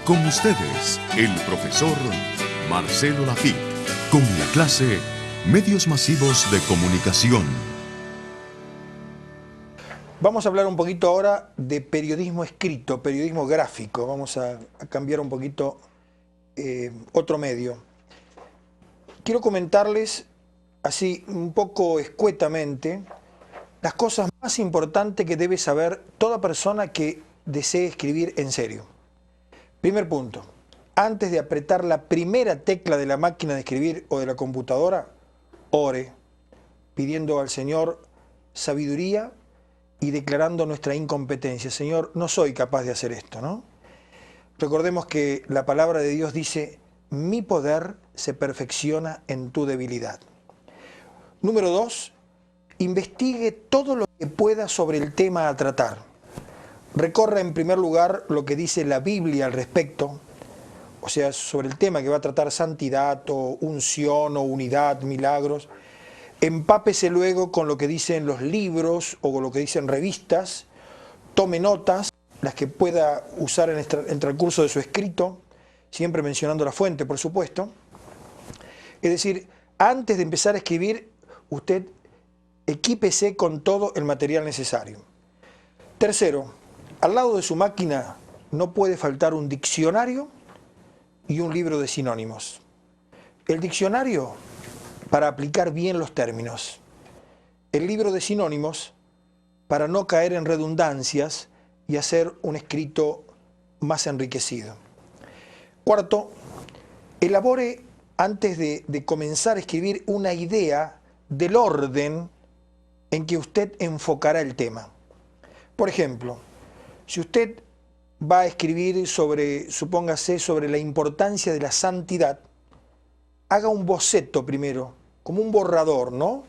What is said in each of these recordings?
Con ustedes, el profesor Marcelo Lafitte, con la clase Medios Masivos de Comunicación. Vamos a hablar un poquito ahora de periodismo escrito, periodismo gráfico. Vamos a cambiar un poquito otro medio. Quiero comentarles, así un poco escuetamente, las cosas más importantes que debe saber toda persona que desee escribir en serio. Primer punto, antes de apretar la primera tecla de la máquina de escribir o de la computadora, ore, pidiendo al Señor sabiduría y declarando nuestra incompetencia. Señor, no soy capaz de hacer esto, ¿no? Recordemos que la palabra de Dios dice, mi poder se perfecciona en tu debilidad. Número 2, investigue todo lo que pueda sobre el tema a tratar. Recorra en primer lugar lo que dice la Biblia al respecto, o sea, sobre el tema que va a tratar santidad o unción o unidad, milagros. Empápese luego con lo que dicen los libros o con lo que dicen revistas, tome notas, las que pueda usar en el transcurso de su escrito, siempre mencionando la fuente, por supuesto. Es decir, antes de empezar a escribir, usted equípese con todo el material necesario. Tercero, al lado de su máquina no puede faltar un diccionario y un libro de sinónimos. El diccionario para aplicar bien los términos. El libro de sinónimos para no caer en redundancias y hacer un escrito más enriquecido. Cuarto, elabore antes de comenzar a escribir una idea del orden en que usted enfocará el tema. Por ejemplo, si usted va a escribir supóngase, sobre la importancia de la santidad, haga un boceto primero, como un borrador, ¿no?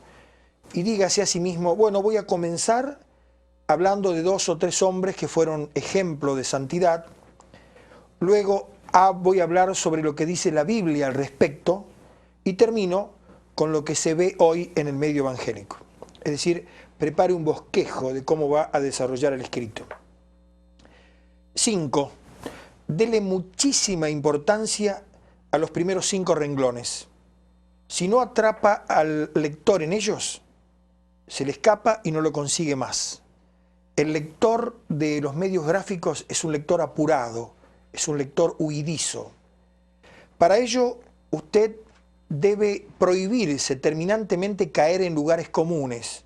Y dígase a sí mismo, bueno, voy a comenzar hablando de 2 o 3 hombres que fueron ejemplo de santidad. Luego voy a hablar sobre lo que dice la Biblia al respecto y termino con lo que se ve hoy en el medio evangélico. Es decir, prepare un bosquejo de cómo va a desarrollar el escrito. 5. Dele muchísima importancia a los primeros 5 renglones. Si no atrapa al lector en ellos, se le escapa y no lo consigue más. El lector de los medios gráficos es un lector apurado, es un lector huidizo. Para ello, usted debe prohibirse terminantemente caer en lugares comunes.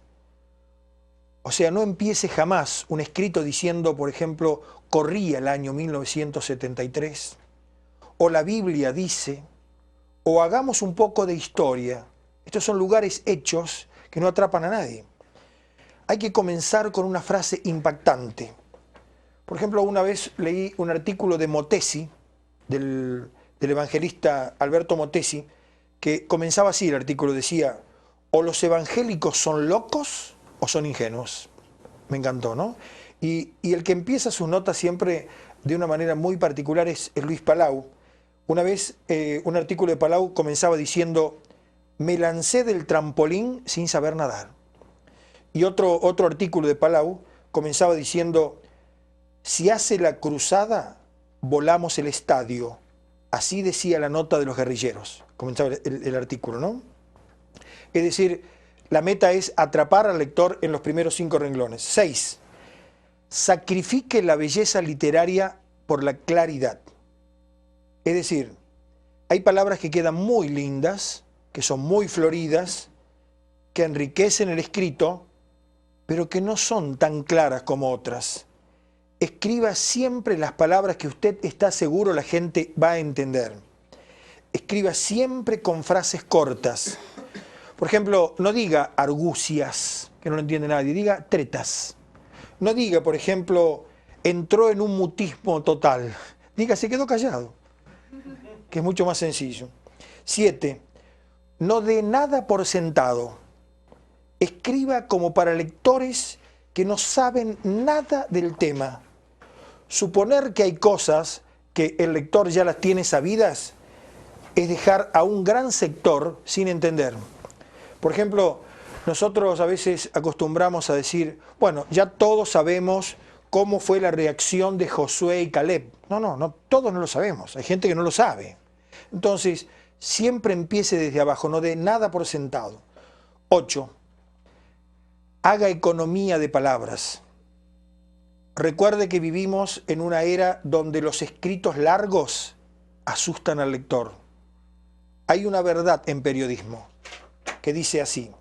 O sea, no empiece jamás un escrito diciendo, por ejemplo, corría el año 1973, o la Biblia dice, o hagamos un poco de historia. Estos son lugares hechos que no atrapan a nadie. Hay que comenzar con una frase impactante. Por ejemplo, una vez leí un artículo de Motesi, del evangelista Alberto Motesi, que comenzaba así el artículo, decía, o los evangélicos son locos o son ingenuos. Me encantó, ¿no? Y el que empieza sus notas siempre de una manera muy particular es Luis Palau. Una vez un artículo de Palau comenzaba diciendo, me lancé del trampolín sin saber nadar. Y otro artículo de Palau comenzaba diciendo, si hace la cruzada, volamos el estadio. Así decía la nota de los guerrilleros. Comenzaba el artículo, ¿no? Es decir, la meta es atrapar al lector en los primeros 5 renglones. 6. Sacrifique la belleza literaria por la claridad. Es decir, hay palabras que quedan muy lindas, que son muy floridas, que enriquecen el escrito, pero que no son tan claras como otras. Escriba siempre las palabras que usted está seguro la gente va a entender. Escriba siempre con frases cortas. Por ejemplo, no diga argucias, que no lo entiende nadie, diga tretas. No diga, por ejemplo, entró en un mutismo total. Diga, se quedó callado, que es mucho más sencillo. 7. No dé nada por sentado. Escriba como para lectores que no saben nada del tema. Suponer que hay cosas que el lector ya las tiene sabidas es dejar a un gran sector sin entender. Por ejemplo, nosotros a veces acostumbramos a decir, bueno, ya todos sabemos cómo fue la reacción de Josué y Caleb. No, todos no lo sabemos. Hay gente que no lo sabe. Entonces, siempre empiece desde abajo, no dé nada por sentado. 8. Haga economía de palabras. Recuerde que vivimos en una era donde los escritos largos asustan al lector. Hay una verdad en periodismo que dice así: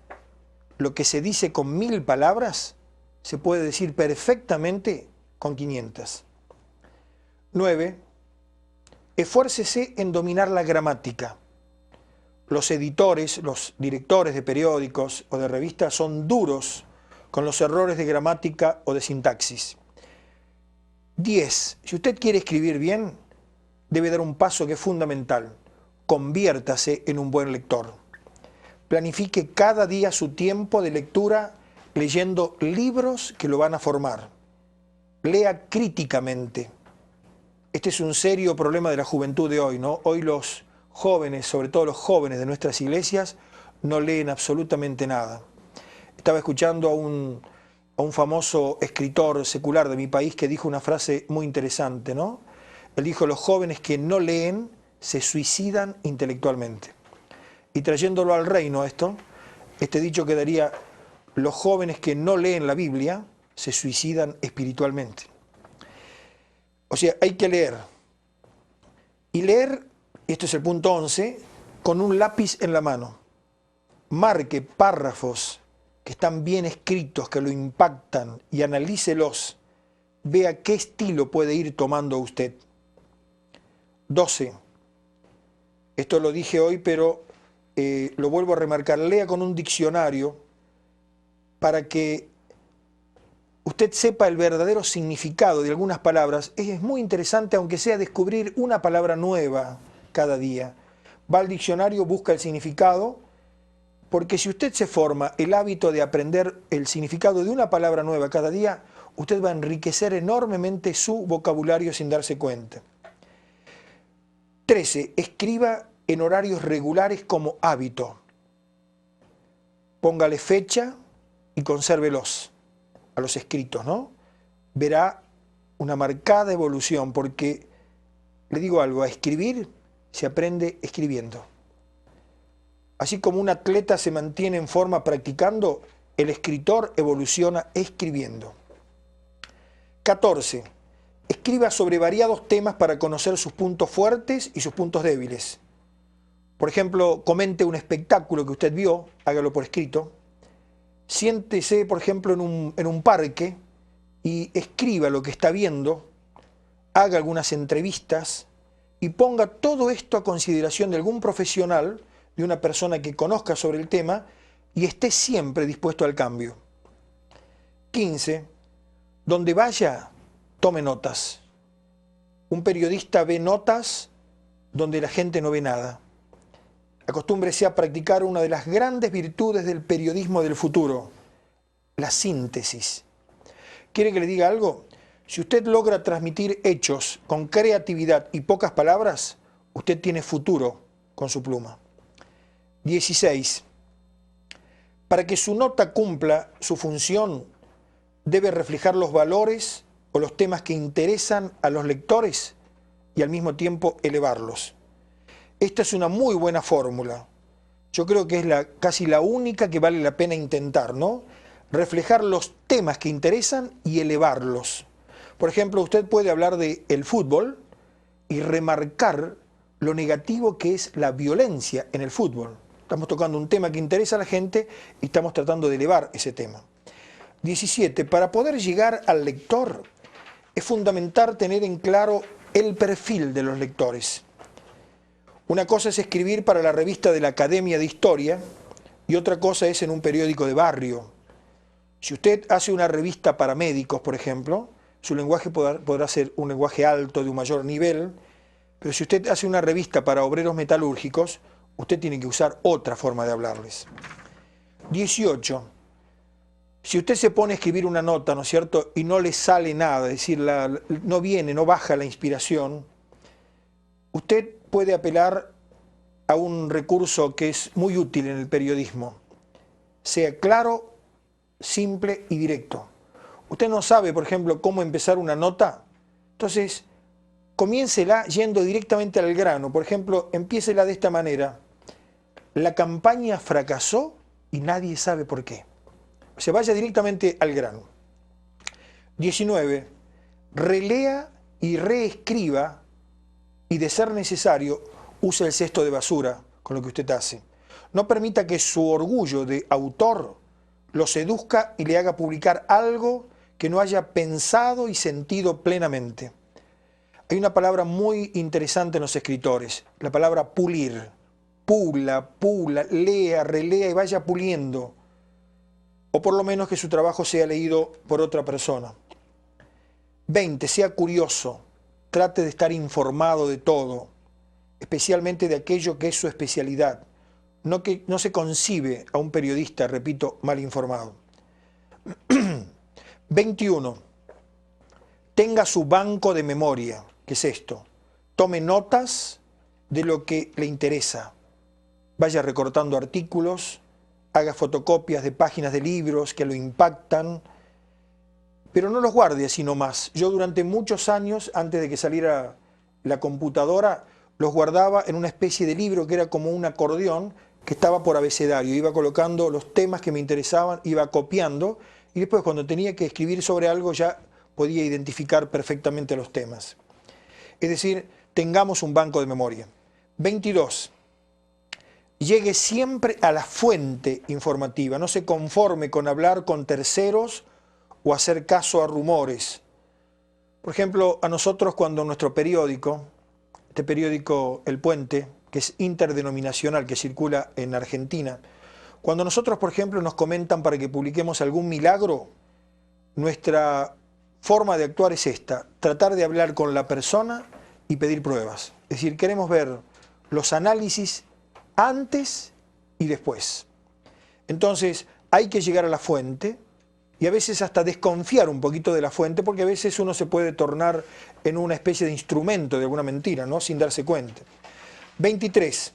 lo que se dice con 1000 palabras se puede decir perfectamente con 500. 9. Esfuércese en dominar la gramática. Los editores, los directores de periódicos o de revistas son duros con los errores de gramática o de sintaxis. 10. Si usted quiere escribir bien, debe dar un paso que es fundamental. Conviértase en un buen lector. Planifique cada día su tiempo de lectura leyendo libros que lo van a formar. Lea críticamente. Este es un serio problema de la juventud de hoy, ¿no? Hoy los jóvenes, sobre todo los jóvenes de nuestras iglesias, no leen absolutamente nada. Estaba escuchando a un famoso escritor secular de mi país que dijo una frase muy interesante, ¿no? Él dijo: los jóvenes que no leen se suicidan intelectualmente. Y trayéndolo al reino este dicho quedaría: los jóvenes que no leen la Biblia se suicidan espiritualmente. O sea, hay que leer. Y leer, y esto es el punto 11, con un lápiz en la mano. Marque párrafos que están bien escritos, que lo impactan, y analícelos. Vea qué estilo puede ir tomando usted. 12. Esto lo dije hoy, pero lo vuelvo a remarcar. Lea con un diccionario para que usted sepa el verdadero significado de algunas palabras. Es muy interesante, aunque sea descubrir una palabra nueva cada día. Va al diccionario, busca el significado, porque si usted se forma el hábito de aprender el significado de una palabra nueva cada día, usted va a enriquecer enormemente su vocabulario sin darse cuenta. 13. Escriba en horarios regulares como hábito. Póngale fecha y consérvelos a los escritos, ¿no? Verá una marcada evolución, porque, le digo algo, a escribir se aprende escribiendo. Así como un atleta se mantiene en forma practicando, el escritor evoluciona escribiendo. 14. Escriba sobre variados temas para conocer sus puntos fuertes y sus puntos débiles. Por ejemplo, comente un espectáculo que usted vio, hágalo por escrito. Siéntese, por ejemplo, en un parque y escriba lo que está viendo, haga algunas entrevistas y ponga todo esto a consideración de algún profesional, de una persona que conozca sobre el tema y esté siempre dispuesto al cambio. 15. Donde vaya, tome notas. Un periodista ve notas donde la gente no ve nada. Acostúmbrese a practicar una de las grandes virtudes del periodismo del futuro, la síntesis. ¿Quiere que le diga algo? Si usted logra transmitir hechos con creatividad y pocas palabras, usted tiene futuro con su pluma. 16. Para que su nota cumpla su función, debe reflejar los valores o los temas que interesan a los lectores y al mismo tiempo elevarlos. Esta es una muy buena fórmula. Yo creo que es casi la única que vale la pena intentar, ¿no? Reflejar los temas que interesan y elevarlos. Por ejemplo, usted puede hablar del fútbol y remarcar lo negativo que es la violencia en el fútbol. Estamos tocando un tema que interesa a la gente y estamos tratando de elevar ese tema. 17. Para poder llegar al lector, es fundamental tener en claro el perfil de los lectores. Una cosa es escribir para la revista de la Academia de Historia y otra cosa es en un periódico de barrio. Si usted hace una revista para médicos, por ejemplo, su lenguaje podrá ser un lenguaje alto, de un mayor nivel, pero si usted hace una revista para obreros metalúrgicos, usted tiene que usar otra forma de hablarles. 18. Si usted se pone a escribir una nota, ¿no es cierto?, y no le sale nada, es decir, no baja la inspiración, usted puede apelar a un recurso que es muy útil en el periodismo. Sea claro, simple y directo. Usted no sabe, por ejemplo, cómo empezar una nota. Entonces, comiéncela yendo directamente al grano. Por ejemplo, empiécela de esta manera. La campaña fracasó y nadie sabe por qué. O sea, vaya directamente al grano. 19. Relea y reescriba y, de ser necesario, use el cesto de basura con lo que usted hace. No permita que su orgullo de autor lo seduzca y le haga publicar algo que no haya pensado y sentido plenamente. Hay una palabra muy interesante en los escritores, la palabra pulir. Pula, lea, relea y vaya puliendo. O por lo menos que su trabajo sea leído por otra persona. 20. Sea curioso. Trate de estar informado de todo, especialmente de aquello que es su especialidad. No se concibe a un periodista, repito, mal informado. 21. Tenga su banco de memoria. ¿Qué es esto? Tome notas de lo que le interesa. Vaya recortando artículos, haga fotocopias de páginas de libros que lo impactan, pero no los guarde así nomás. Yo durante muchos años, antes de que saliera la computadora, los guardaba en una especie de libro que era como un acordeón que estaba por abecedario. Iba colocando los temas que me interesaban, iba copiando, y después cuando tenía que escribir sobre algo ya podía identificar perfectamente los temas. Es decir, tengamos un banco de memoria. 22. Llegue siempre a la fuente informativa. No se conforme con hablar con terceros o hacer caso a rumores. Por ejemplo, a nosotros cuando nuestro periódico, este periódico El Puente, que es interdenominacional, que circula en Argentina, cuando nosotros, por ejemplo, nos comentan para que publiquemos algún milagro, nuestra forma de actuar es esta: tratar de hablar con la persona y pedir pruebas. Es decir, queremos ver los análisis antes y después. Entonces, hay que llegar a la fuente y a veces hasta desconfiar un poquito de la fuente, porque a veces uno se puede tornar en una especie de instrumento de alguna mentira, ¿no? Sin darse cuenta. 23.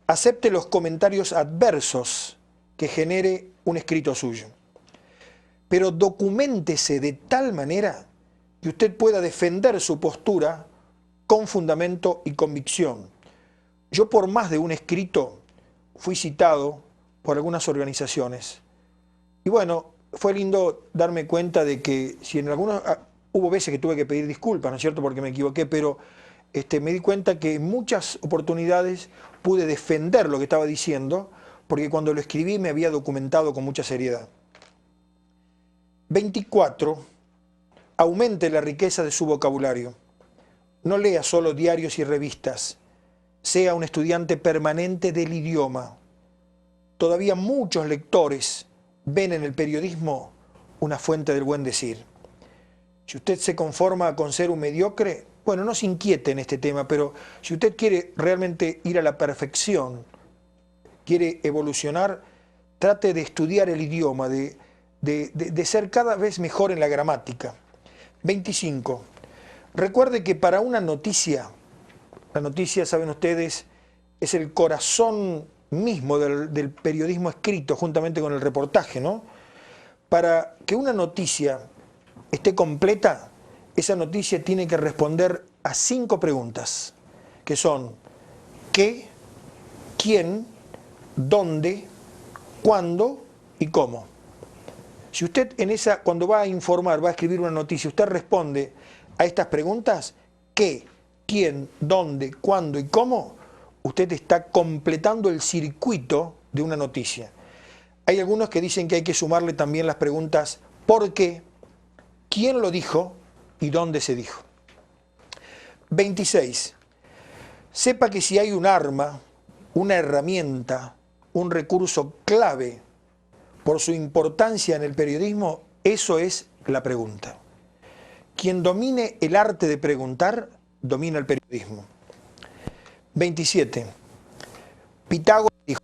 Acepte los comentarios adversos que genere un escrito suyo. Pero documéntese de tal manera que usted pueda defender su postura con fundamento y convicción. Yo por más de un escrito fui citado por algunas organizaciones. Y bueno, fue lindo darme cuenta de que si en algunos... hubo veces que tuve que pedir disculpas, ¿no es cierto?, porque me equivoqué, pero me di cuenta que en muchas oportunidades pude defender lo que estaba diciendo, porque cuando lo escribí me había documentado con mucha seriedad. 24. Aumente la riqueza de su vocabulario. No lea solo diarios y revistas. Sea un estudiante permanente del idioma. Todavía muchos lectores ven en el periodismo una fuente del buen decir. Si usted se conforma con ser un mediocre, bueno, no se inquiete en este tema, pero si usted quiere realmente ir a la perfección, quiere evolucionar, trate de estudiar el idioma, de ser cada vez mejor en la gramática. 25. Recuerde que para una noticia, la noticia, saben ustedes, es el corazón mismo del periodismo escrito, juntamente con el reportaje, ¿no? Para que una noticia esté completa, esa noticia tiene que responder a 5 preguntas, que son ¿qué?, ¿quién?, ¿dónde?, ¿cuándo? Y ¿cómo? Si usted cuando va a informar, va a escribir una noticia, usted responde a estas preguntas, ¿qué?, ¿quién?, ¿dónde?, ¿cuándo? y ¿cómo?, usted está completando el circuito de una noticia. Hay algunos que dicen que hay que sumarle también las preguntas ¿por qué?, ¿quién lo dijo? ¿Y dónde se dijo? 26. Sepa que si hay un arma, una herramienta, un recurso clave por su importancia en el periodismo, eso es la pregunta. Quien domine el arte de preguntar, domina el periodismo. 27. Pitágoras dijo,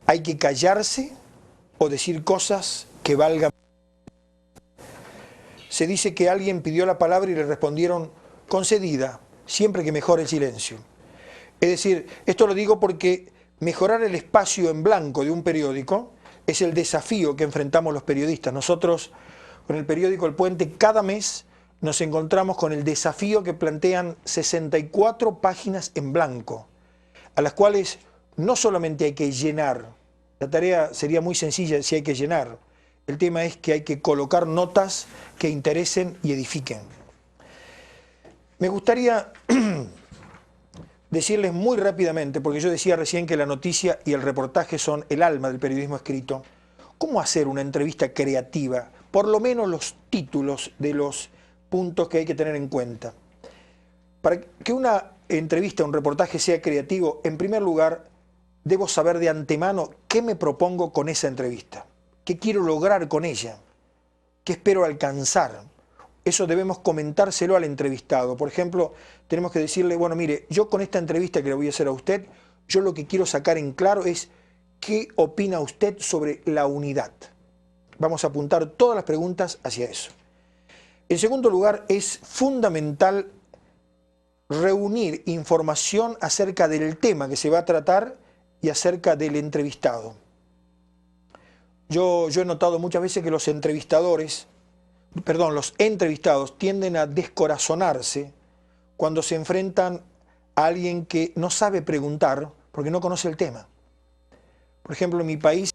hay que callarse o decir cosas que valgan. Se dice que alguien pidió la palabra y le respondieron concedida, siempre que mejore el silencio. Es decir, esto lo digo porque mejorar el espacio en blanco de un periódico es el desafío que enfrentamos los periodistas. Nosotros, con el periódico El Puente, cada mes nos encontramos con el desafío que plantean 64 páginas en blanco, a las cuales no solamente hay que llenar, la tarea sería muy sencilla si hay que llenar, el tema es que hay que colocar notas que interesen y edifiquen. Me gustaría decirles muy rápidamente, porque yo decía recién que la noticia y el reportaje son el alma del periodismo escrito, ¿cómo hacer una entrevista creativa? Por lo menos los títulos de los puntos que hay que tener en cuenta. Para que una entrevista, un reportaje sea creativo, en primer lugar, debo saber de antemano qué me propongo con esa entrevista, qué quiero lograr con ella, qué espero alcanzar. Eso debemos comentárselo al entrevistado. Por ejemplo, tenemos que decirle, bueno, mire, yo con esta entrevista que le voy a hacer a usted, yo lo que quiero sacar en claro es qué opina usted sobre la unidad. Vamos a apuntar todas las preguntas hacia eso. En segundo lugar, es fundamental reunir información acerca del tema que se va a tratar y acerca del entrevistado. Yo he notado muchas veces que los entrevistados tienden a descorazonarse cuando se enfrentan a alguien que no sabe preguntar porque no conoce el tema. Por ejemplo, en mi país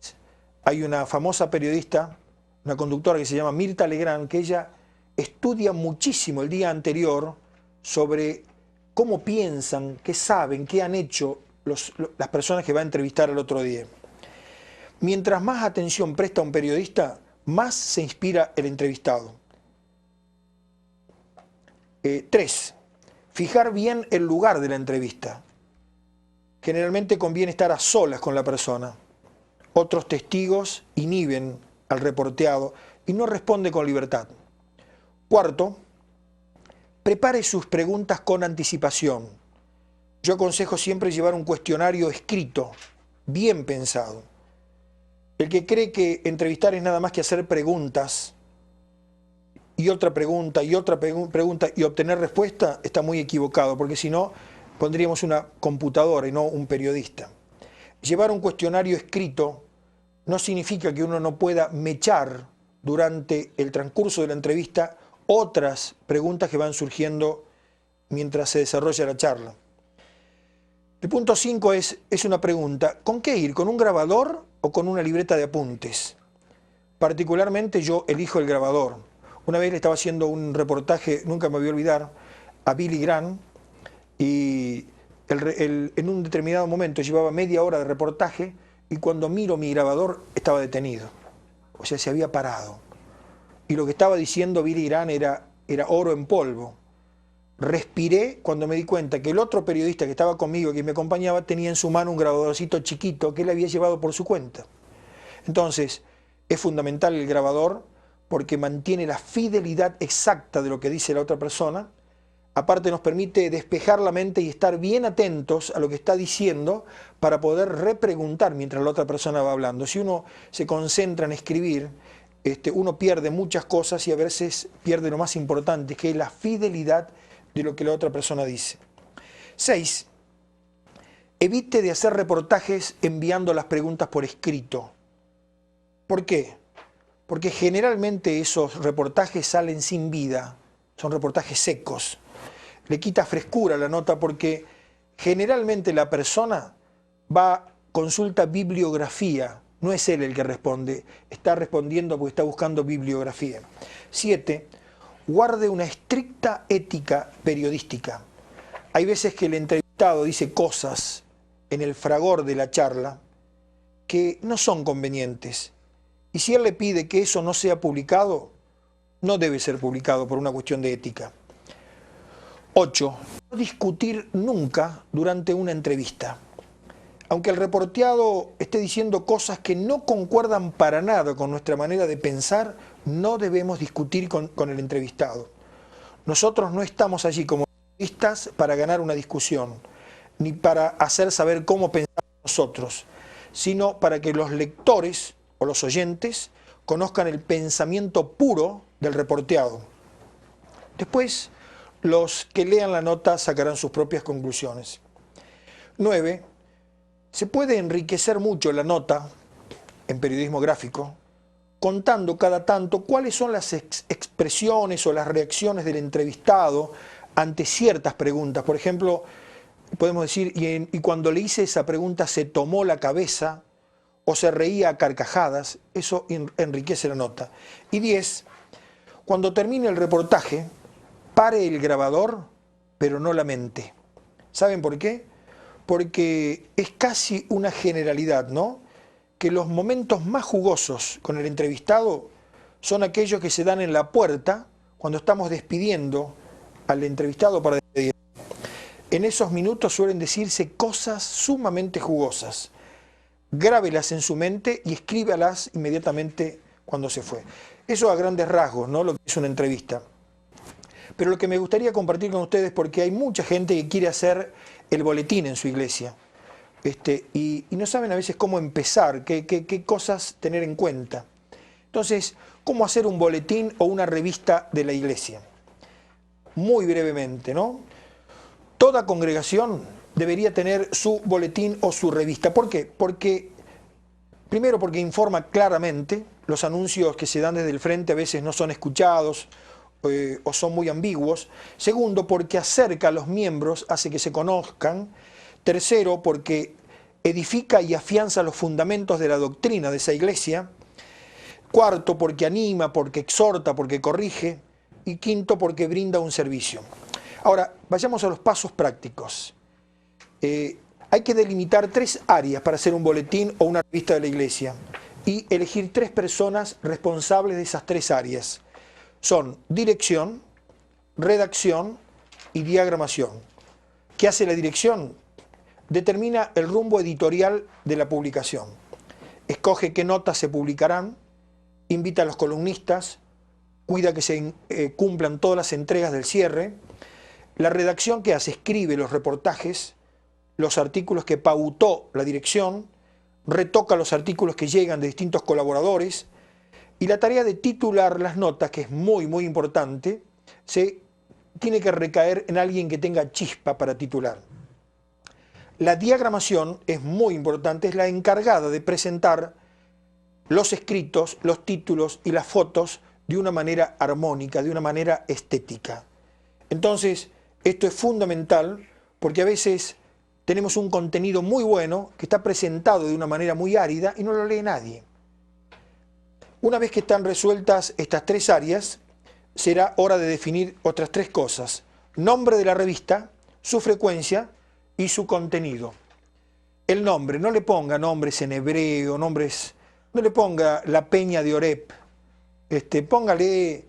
hay una famosa periodista, una conductora que se llama Mirta Legrand, que ella estudia muchísimo el día anterior sobre cómo piensan, qué saben, qué han hecho las personas que va a entrevistar el otro día. Mientras más atención presta un periodista, más se inspira el entrevistado. 3. Fijar bien el lugar de la entrevista. Generalmente conviene estar a solas con la persona. Otros testigos inhiben al reporteado y no responde con libertad. 4. Prepare sus preguntas con anticipación. Yo aconsejo siempre llevar un cuestionario escrito, bien pensado. El que cree que entrevistar es nada más que hacer preguntas y otra pregunta y otra pregunta y obtener respuesta está muy equivocado, porque si no pondríamos una computadora y no un periodista. Llevar un cuestionario escrito no significa que uno no pueda mechar durante el transcurso de la entrevista otras preguntas que van surgiendo mientras se desarrolla la charla. El punto 5 es una pregunta, ¿con qué ir? ¿Con un grabador o con una libreta de apuntes? Particularmente yo elijo el grabador. Una vez le estaba haciendo un reportaje, nunca me voy a olvidar, a Billy Graham, y en un determinado momento llevaba media hora de reportaje y cuando miro mi grabador estaba detenido, o sea, se había parado. Y lo que estaba diciendo Billy Graham era oro en polvo. Respiré cuando me di cuenta que el otro periodista que estaba conmigo, que me acompañaba, tenía en su mano un grabadorcito chiquito que él había llevado por su cuenta. Entonces, es fundamental el grabador porque mantiene la fidelidad exacta de lo que dice la otra persona. Aparte nos permite despejar la mente y estar bien atentos a lo que está diciendo para poder repreguntar mientras la otra persona va hablando. Si uno se concentra en escribir, uno pierde muchas cosas y a veces pierde lo más importante, que es la fidelidad de lo que la otra persona dice. 6. Evite de hacer reportajes enviando las preguntas por escrito. ¿Por qué? Porque generalmente esos reportajes salen sin vida, son reportajes secos. Le quita frescura a la nota porque generalmente la persona consulta bibliografía, no es él el que responde, está respondiendo porque está buscando bibliografía. 7. Guarde una estricta ética periodística. Hay veces que el entrevistado dice cosas en el fragor de la charla que no son convenientes. Y si él le pide que eso no sea publicado, no debe ser publicado por una cuestión de ética. 8. No discutir nunca durante una entrevista. Aunque el reporteado esté diciendo cosas que no concuerdan para nada con nuestra manera de pensar, no debemos discutir con el entrevistado. Nosotros no estamos allí como periodistas para ganar una discusión, ni para hacer saber cómo pensamos nosotros, sino para que los lectores o los oyentes conozcan el pensamiento puro del reporteado. Después, los que lean la nota sacarán sus propias conclusiones. 9. Se puede enriquecer mucho la nota en periodismo gráfico contando cada tanto cuáles son las expresiones o las reacciones del entrevistado ante ciertas preguntas. Por ejemplo, podemos decir, y cuando le hice esa pregunta se tomó la cabeza o se reía a carcajadas, eso enriquece la nota. Y 10, cuando termine el reportaje, pare el grabador, pero no la mente. ¿Saben por qué? Porque es casi una generalidad, ¿no? Que los momentos más jugosos con el entrevistado son aquellos que se dan en la puerta cuando estamos despidiendo al entrevistado para despedir. En esos minutos suelen decirse cosas sumamente jugosas. Grábelas en su mente y escríbalas inmediatamente cuando se fue. Eso a grandes rasgos, ¿no? Lo que es una entrevista. Pero lo que me gustaría compartir con ustedes, porque hay mucha gente que quiere hacer el boletín en su iglesia, y no saben a veces cómo empezar, qué cosas tener en cuenta. Entonces, ¿cómo hacer un boletín o una revista de la iglesia? Muy brevemente, ¿no? Toda congregación debería tener su boletín o su revista. ¿Por qué? Primero porque informa claramente, los anuncios que se dan desde el frente a veces no son escuchados o son muy ambiguos. Segundo, porque acerca a los miembros, hace que se conozcan. Tercero, porque edifica y afianza los fundamentos de la doctrina de esa iglesia. Cuarto, porque anima, porque exhorta, porque corrige. Y quinto, porque brinda un servicio. Ahora, vayamos a los pasos prácticos. Hay que delimitar 3 áreas para hacer un boletín o una revista de la iglesia y elegir 3 personas responsables de esas 3 áreas. Son dirección, redacción y diagramación. ¿Qué hace la dirección? Determina el rumbo editorial de la publicación. Escoge qué notas se publicarán, invita a los columnistas, cuida que se cumplan todas las entregas del cierre. La redacción, ¿qué hace? Escribe los reportajes, los artículos que pautó la dirección, retoca los artículos que llegan de distintos colaboradores, y la tarea de titular las notas, que es muy, muy importante, se tiene que recaer en alguien que tenga chispa para titular. La diagramación es muy importante, es la encargada de presentar los escritos, los títulos y las fotos de una manera armónica, de una manera estética. Entonces, esto es fundamental porque a veces tenemos un contenido muy bueno que está presentado de una manera muy árida y no lo lee nadie. Una vez que están resueltas estas 3 áreas, será hora de definir otras 3 cosas. Nombre de la revista, su frecuencia y su contenido. El nombre, no le ponga nombres en hebreo, no le ponga La Peña de Oreb, póngale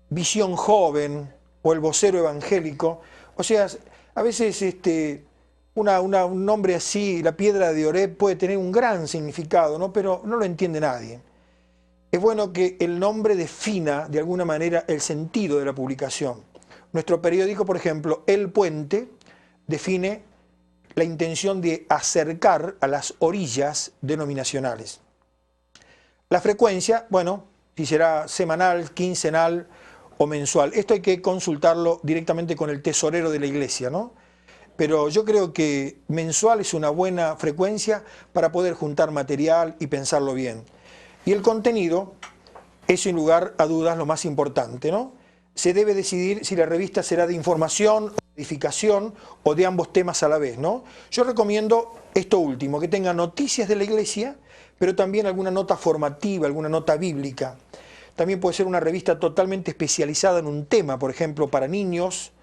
Visión Joven o El Vocero Evangélico. O sea, a veces un nombre así, La Piedra de Oreb, puede tener un gran significado, ¿no? Pero no lo entiende nadie. Es bueno que el nombre defina de alguna manera el sentido de la publicación. Nuestro periódico, por ejemplo, El Puente, define la intención de acercar a las orillas denominacionales. La frecuencia, bueno, si será semanal, quincenal o mensual. Esto hay que consultarlo directamente con el tesorero de la iglesia, ¿no? Pero yo creo que mensual es una buena frecuencia para poder juntar material y pensarlo bien. Y el contenido es sin lugar a dudas lo más importante, ¿no? Se debe decidir si la revista será de información, edificación o de ambos temas a la vez, ¿no? Yo recomiendo esto último, que tenga noticias de la iglesia, pero también alguna nota formativa, alguna nota bíblica. También puede ser una revista totalmente especializada en un tema, por ejemplo, para niños,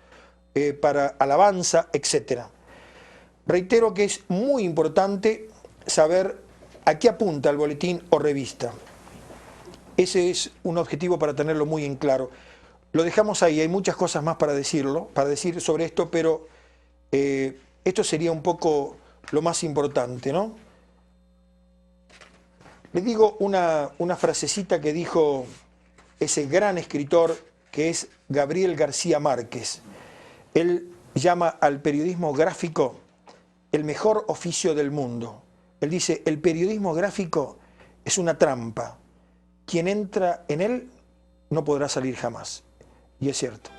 para alabanza, etc. Reitero que es muy importante saber a qué apunta el boletín o revista. Ese es un objetivo para tenerlo muy en claro. Lo dejamos ahí, hay muchas cosas más para decir sobre esto, pero esto sería un poco lo más importante, ¿no? Les digo una frasecita que dijo ese gran escritor que es Gabriel García Márquez. Él llama al periodismo gráfico el mejor oficio del mundo. Él dice, el periodismo gráfico es una trampa. Quien entra en él no podrá salir jamás. Y es cierto.